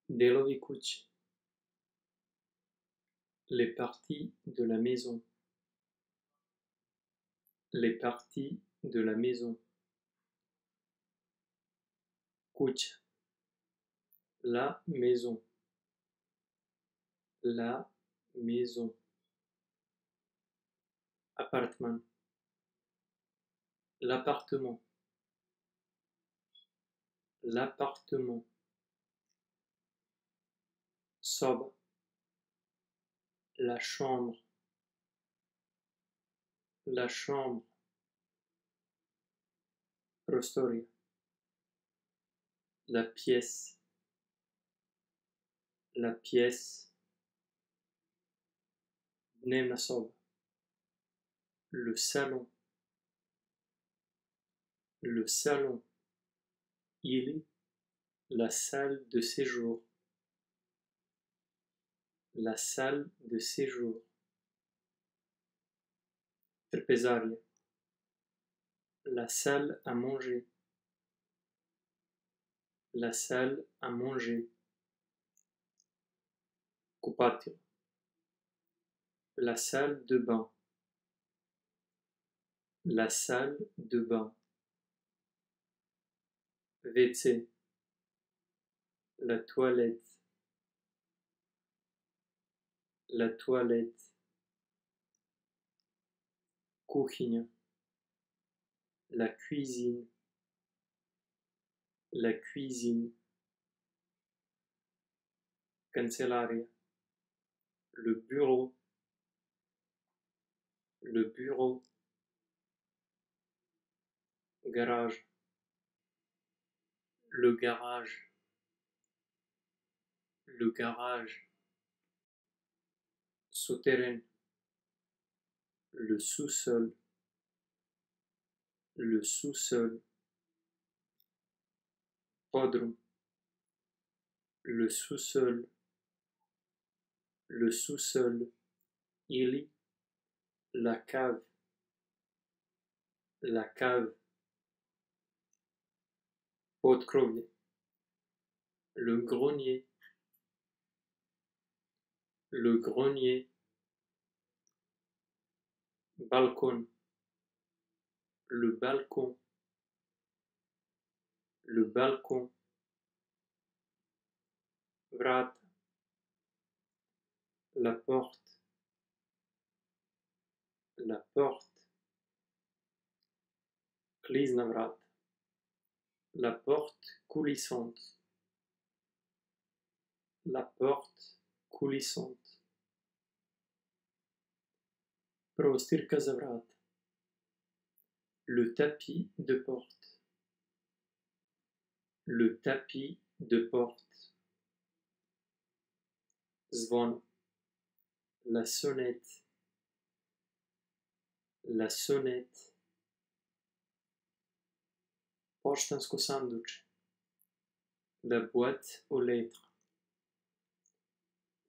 Delovi kuće. Les parties de la maison. Les parties de la maison. Kuća. La maison. La maison. Appartement. L'appartement. L'appartement. Soba. La chambre. La chambre. Prostoria. La pièce. La pièce. Dnevna soba. Le salon. Le salon. Ili la salle de séjour. La salle de séjour. Trepezaria. La salle à manger. La salle à manger. Kupatio. La salle de bain. La salle de bain. WC. La toilette. La toilette. Kuchinha. La cuisine. La cuisine. Cancelaria. Le bureau. Le bureau. Garage. Le garage. Le garage. Souterrain. Le sous-sol. Le sous-sol. Podrum. Le sous-sol. Le sous-sol. Ili la cave. La cave. Podkrovlje. Le grenier. Le grenier. Balcon. Le balcon. Le balcon. Vrata. La porte. La porte. Klizna vrata. La porte coulissante. La porte coulissante. Prostirka za vrata. Le tapis de porte. Le tapis de porte. Zvon. La sonnette. La sonnette. Poštansko sanduče. La boîte aux lettres.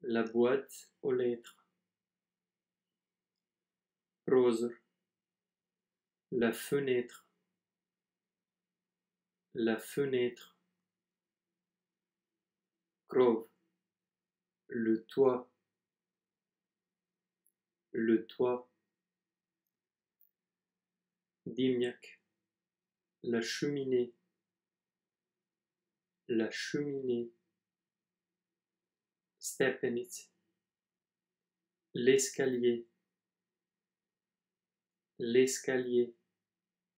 La boîte aux lettres. Prozor. La fenêtre. La fenêtre. Krov. Le toit. Le toit. Dimnjak. La cheminée. La cheminée. Stepenice. L'escalier. L'escalier.